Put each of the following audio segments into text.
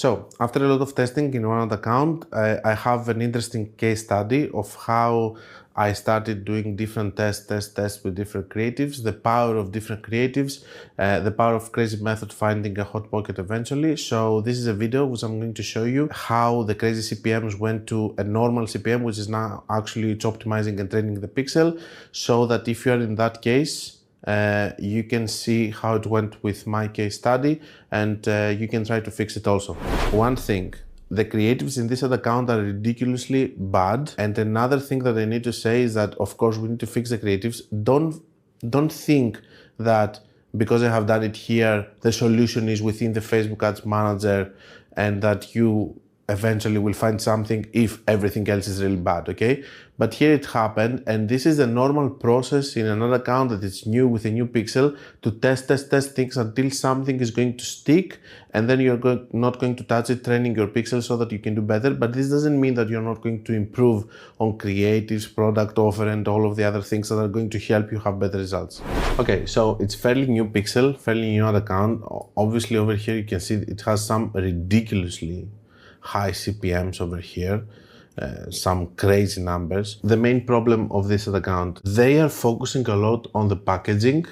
So, after a lot of testing in one account, I have an interesting case study of how I started doing different tests with different creatives, the power of different creatives, the power of crazy method finding a hot pocket eventually. So this is a video which I'm going to show you how the crazy CPMs went to a normal CPM, which is now actually it's optimizing and training the pixel, so that if you are in that case, you can see how it went with my case study, and you can try to fix it also. One thing, the creatives in this ad account are ridiculously bad, and another thing that I need to say is that of course we need to fix the creatives. Don't think that because I have done it here, the solution is within the Facebook Ads Manager and that you eventually will find something if everything else is really bad, okay? But here it happened, and this is a normal process in another account that is new with a new pixel to test things until something is going to stick, and then you're not going to touch it, training your pixel so that you can do better. But this doesn't mean that you're not going to improve on creatives, product offer, and all of the other things that are going to help you have better results. Okay, so it's fairly new pixel, fairly new ad account. Obviously over here you can see it has some ridiculously high CPMs over here, some crazy numbers. The main problem of this account, they are focusing a lot on the packaging,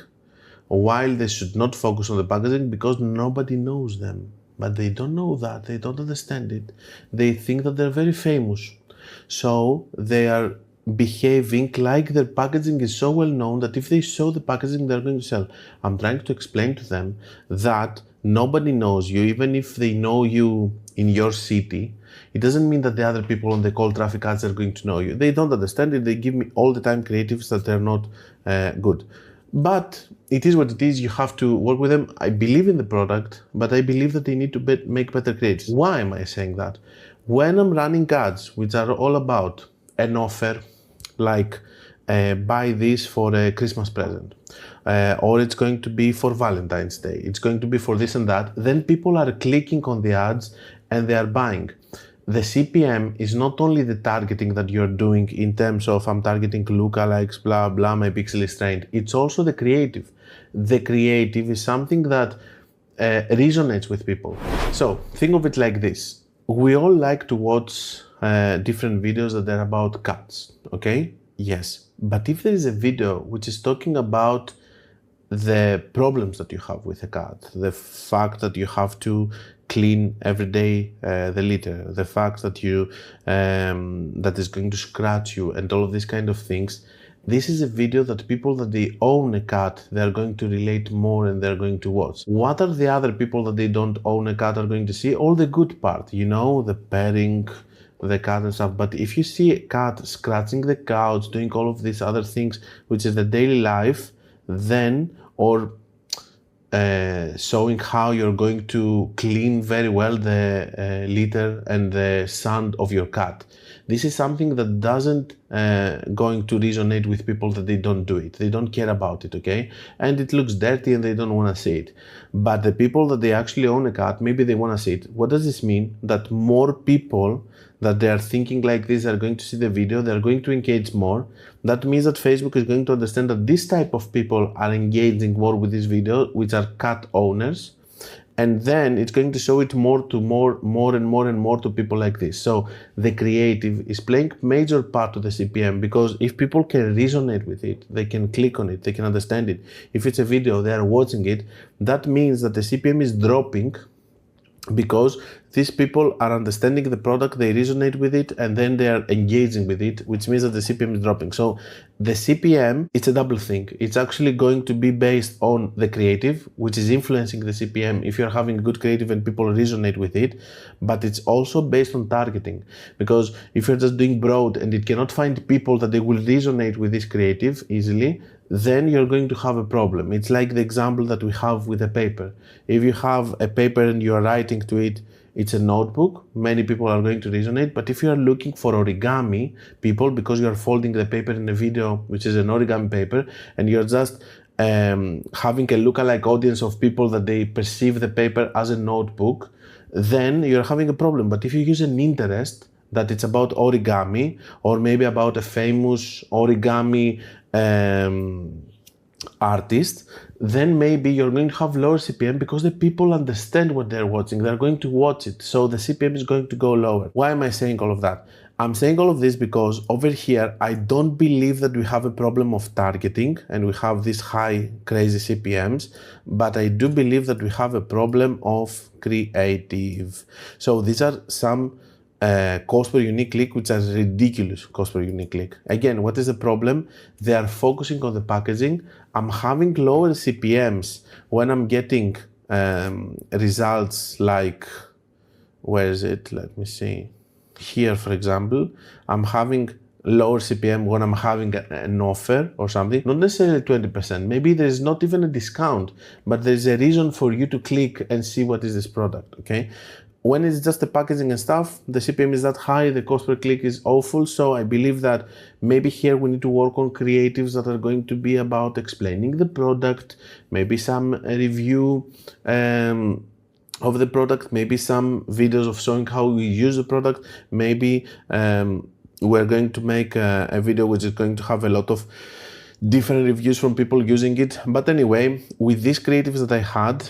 while they should not focus on the packaging because nobody knows them. But they don't know that, they don't understand it. They think that they're very famous. So they are behaving like their packaging is so well known that if they show the packaging, they're going to sell. I'm trying to explain to them that nobody knows you, even if they know you in your city. It doesn't mean that the other people on the cold traffic ads are going to know you. They don't understand it. They give me all the time creatives that they're not good. But it is what it is. You have to work with them. I believe in the product, but I believe that they need to make better creatives. Why am I saying that? When I'm running ads, which are all about an offer, like buy this for a Christmas present, or it's going to be for Valentine's Day, it's going to be for this and that, then people are clicking on the ads and they are buying. The CPM is not only the targeting that you're doing in terms of I'm targeting lookalikes, blah, blah, my pixel is trained. It's also the creative. The creative is something that resonates with people. So think of it like this. We all like to watch different videos that are about cats, okay? Yes, but if there is a video which is talking about the problems that you have with a cat, the fact that you have to clean every day the litter, the fact that you that is going to scratch you, and all of these kind of things, this is a video that people that they own a cat, they're going to relate more and they're going to watch. What are the other people that they don't own a cat are going to see? All the good part, you know, the pairing, the cat and stuff. But if you see a cat scratching the couch, doing all of these other things, which is the daily life, then, or showing how you're going to clean very well the litter and the sand of your cat. This is something that doesn't going to resonate with people that they don't do it. They don't care about it, okay? And it looks dirty and they don't want to see it. But the people that they actually own a cat, maybe they want to see it. What does this mean? That more people that they are thinking like this are going to see the video, they're going to engage more. That means that Facebook is going to understand that this type of people are engaging more with this video, which are cat owners. And then it's going to show it more and more to people like this. So the creative is playing major part to the CPM, because if people can resonate with it, they can click on it, they can understand it. If it's a video, they are watching it, that means that the CPM is dropping, because these people are understanding the product, they resonate with it, and then they are engaging with it, which means that the CPM is dropping. So the CPM, it's a double thing. It's actually going to be based on the creative, which is influencing the CPM if you're having good creative and people resonate with it, but it's also based on targeting, because if you're just doing broad and it cannot find people that they will resonate with this creative easily, then you're going to have a problem. It's like the example that we have with a paper. If you have a paper and you are writing to it, it's a notebook, many people are going to resonate. But if you are looking for origami people, because you are folding the paper in a video, which is an origami paper, and you're just having a lookalike audience of people that they perceive the paper as a notebook, then you're having a problem. But if you use an interest, that it's about origami, or maybe about a famous origami artist, then maybe you're going to have lower CPM because the people understand what they're watching. They're going to watch it. So the CPM is going to go lower. Why am I saying all of that? I'm saying all of this because over here, I don't believe that we have a problem of targeting and we have these high, crazy CPMs, but I do believe that we have a problem of creative. So these are some cost per unique click, which are ridiculous cost per unique click. Again, what is the problem? They are focusing on the packaging. I'm having lower CPMs when I'm getting results like, where is it? Let me see. Here, for example, I'm having lower CPM when I'm having an offer or something, not necessarily 20%. Maybe there's not even a discount, but there's a reason for you to click and see what is this product, okay? When it's just the packaging and stuff, the CPM is that high, the cost per click is awful. So I believe that maybe here we need to work on creatives that are going to be about explaining the product, maybe some review of the product, maybe some videos of showing how we use the product. Maybe we're going to make a video which is going to have a lot of different reviews from people using it. But anyway, with these creatives that I had,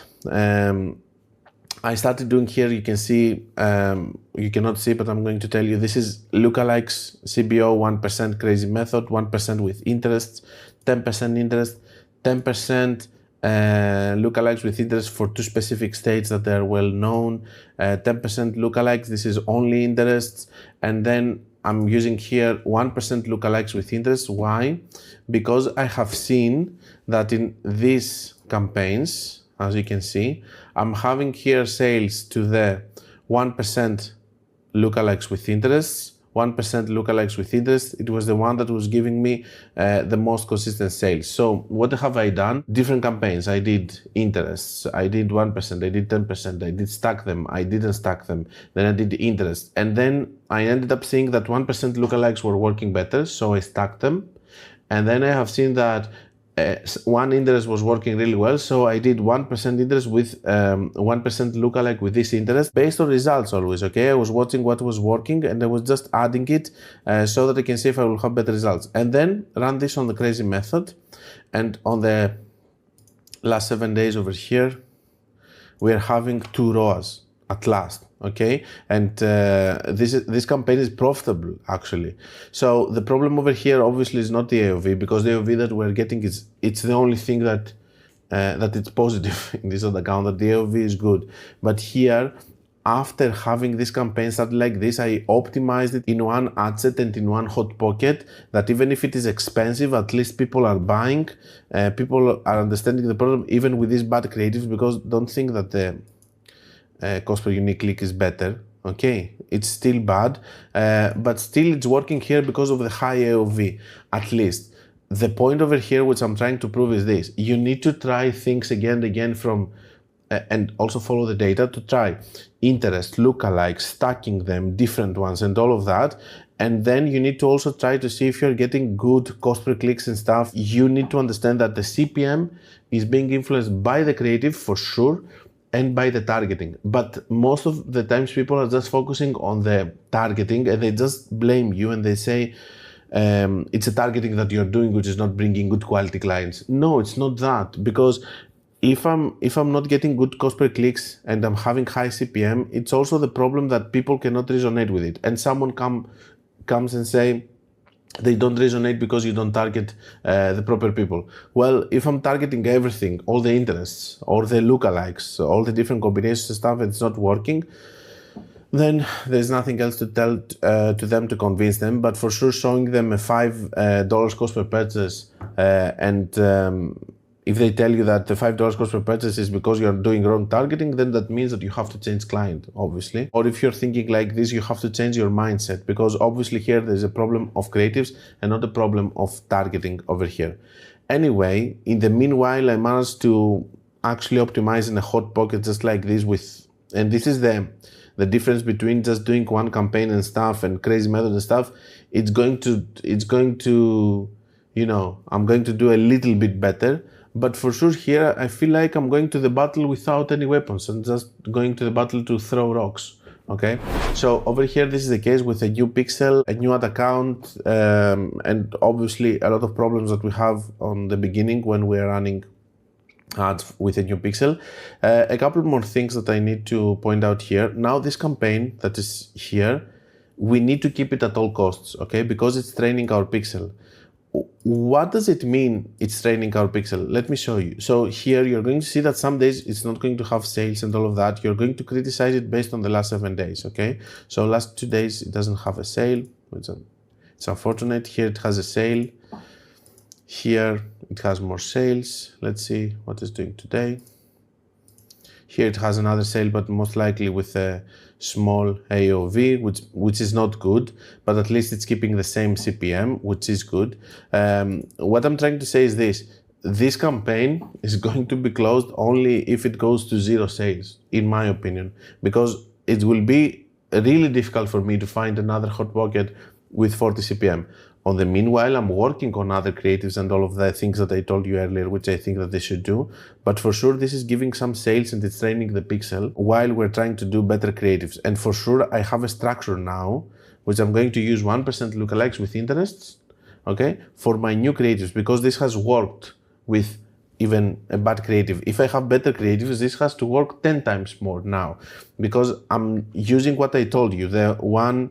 I started doing here, you can see, you cannot see, but I'm going to tell you, this is lookalikes, CBO, 1% crazy method, 1% with interest, 10% interest, 10% lookalikes with interest for two specific states that are well known, 10% lookalikes, this is only interests, and then I'm using here 1% lookalikes with interest. Why? Because I have seen that in these campaigns, as you can see, I'm having here sales to the 1% lookalikes with interests, 1% lookalikes with interest. It was the one that was giving me the most consistent sales. So what have I done? Different campaigns. I did interests. I did 1%. I did 10%. I did stack them. I didn't stack them. Then I did interest. And then I ended up seeing that 1% lookalikes were working better. So I stacked them. And then I have seen that one interest was working really well, so I did 1% interest with 1% lookalike with this interest based on results always, okay? I was watching what was working and I was just adding it so that I can see if I will have better results. And then run this on the crazy method, and on the last 7 days over here, we are having 2 ROAS at last, okay? And this campaign is profitable, actually. So the problem over here obviously is not the AOV, because the AOV that we're getting is, it's the only thing that it's positive in this account, that the AOV is good. But here, after having this campaign started like this, I optimized it in one ad set and in one hot pocket, that even if it is expensive, at least people are buying, people are understanding the problem, even with these bad creatives, because don't think that the cost per unique click is better, okay? It's still bad, but still it's working here because of the high AOV, at least. The point over here, which I'm trying to prove, is this: you need to try things again and again from, and also follow the data to try interest, lookalikes, stacking them, different ones, and all of that. And then you need to also try to see if you're getting good cost per clicks and stuff. You need to understand that the CPM is being influenced by the creative for sure, and by the targeting. But most of the times people are just focusing on the targeting and they just blame you and they say, it's a targeting that you're doing which is not bringing good quality clients. No, it's not that, because if I'm not getting good cost per clicks and I'm having high CPM, it's also the problem that people cannot resonate with it. And someone comes and say, they don't resonate because you don't target the proper people. Well, if I'm targeting everything, all the interests, or the lookalikes, all the different combinations of stuff, and it's not working, then there's nothing else to tell to them to convince them. But for sure, showing them a $5 cost per purchase, and if they tell you that the $5 cost per purchase is because you're doing wrong targeting, then that means that you have to change client, obviously. Or if you're thinking like this, you have to change your mindset, because obviously here there's a problem of creatives and not a problem of targeting over here. Anyway, in the meanwhile, I managed to actually optimize in a hot pocket just like this with, and this is the difference between just doing one campaign and stuff and crazy method and stuff. It's going to, you know, I'm going to do a little bit better. But for sure here, I feel like I'm going to the battle without any weapons and just going to the battle to throw rocks, okay? So over here, this is the case with a new pixel, a new ad account, and obviously a lot of problems that we have on the beginning when we're running ads with a new pixel. A couple more things that I need to point out here. Now this campaign that is here, we need to keep it at all costs, okay? Because it's training our pixel. What does it mean it's training our pixel? Let me show you. So here you're going to see that some days it's not going to have sales and all of that. You're going to criticize it based on the last 7 days, okay? So last 2 days it doesn't have a sale. It's unfortunate. Here it has a sale. Here it has more sales. Let's see what it's doing today. Here it has another sale, but most likely with a small AOV, which is not good, but at least it's keeping the same CPM, which is good. What I'm trying to say is this campaign is going to be closed only if it goes to 0 sales, in my opinion, because it will be really difficult for me to find another hot pocket with 40 CPM. On the meanwhile, I'm working on other creatives and all of the things that I told you earlier, which I think that they should do. But for sure, this is giving some sales and it's training the pixel while we're trying to do better creatives. And for sure, I have a structure now, which I'm going to use 1% lookalikes with interests, okay, for my new creatives, because this has worked with even a bad creative. If I have better creatives, this has to work 10 times more now, because I'm using what I told you, the one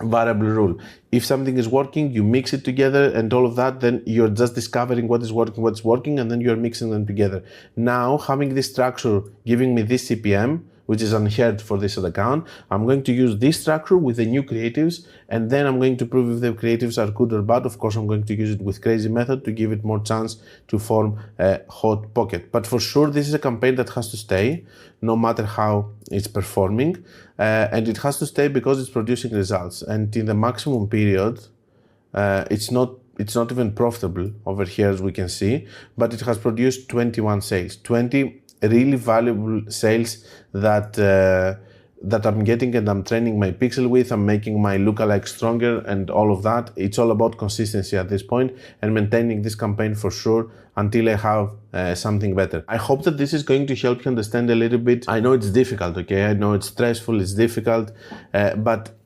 variable rule. If something is working, you mix it together and all of that, then you're just discovering what is working, what's working, and then you're mixing them together. Now, having this structure giving me this CPM, which is unheard for this account, I'm going to use this structure with the new creatives, and then I'm going to prove if the creatives are good or bad. Of course, I'm going to use it with crazy method to give it more chance to form a hot pocket. But for sure, this is a campaign that has to stay, no matter how it's performing, and it has to stay because it's producing results. And in the maximum period, it's not even profitable over here, as we can see, but it has produced 21 sales, 20 really valuable sales that I'm getting and I'm training my pixel with. I'm making my lookalike stronger and all of that. It's all about consistency at this point and maintaining this campaign for sure until I have something better. I hope that this is going to help you understand a little bit. I know it's difficult, okay? I know it's stressful, it's difficult, but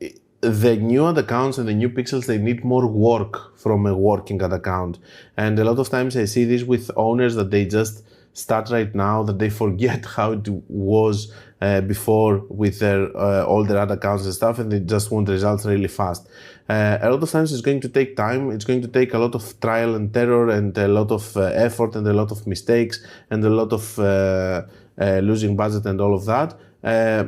the new ad accounts and the new pixels, they need more work from a working ad account. And a lot of times I see this with owners that they just start right now, that they forget how it was before with their older ad accounts and stuff, and they just want results really fast. A lot of times it's going to take time, it's going to take a lot of trial and error and a lot of effort and a lot of mistakes and a lot of losing budget and all of that.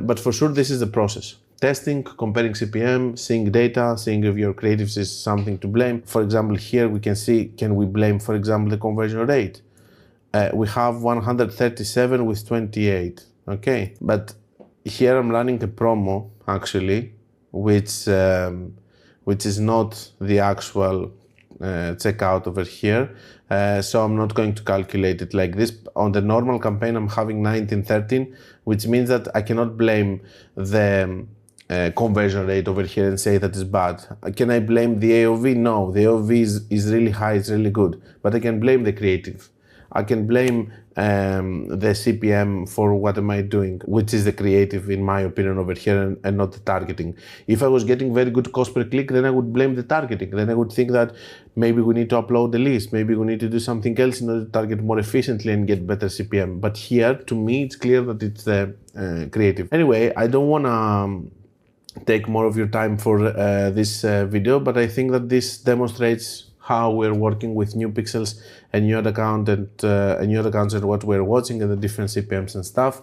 But for sure, this is the process. Testing, comparing CPM, seeing data, seeing if your creatives is something to blame. For example, here we can see, can we blame, for example, the conversion rate? We have 137 with 28, okay? But here I'm running a promo, actually, which is not the actual checkout over here. So I'm not going to calculate it like this. On the normal campaign, I'm having 1913, which means that I cannot blame the conversion rate over here and say that is bad. Can I blame the AOV? No, the AOV is really high, it's really good. But I can blame the creative. I can blame the CPM for what am I doing, which is the creative, in my opinion, over here, and not the targeting. If I was getting very good cost per click, then I would blame the targeting. Then I would think that maybe we need to upload the list, maybe we need to do something else in order to target more efficiently and get better CPM. But here, to me, it's clear that it's the creative. Anyway, I don't want to take more of your time for this video, but I think that this demonstrates how we're working with new pixels and new ad account and new ad accounts and what we're watching and the different CPMs and stuff.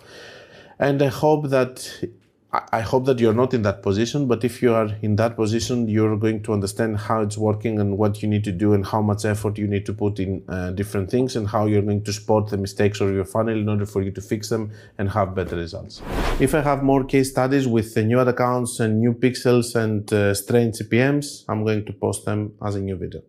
And I hope that you're not in that position, but if you are in that position, you're going to understand how it's working and what you need to do and how much effort you need to put in different things and how you're going to spot the mistakes of your funnel in order for you to fix them and have better results. If I have more case studies with the new ad accounts and new pixels and strange CPMs, I'm going to post them as a new video.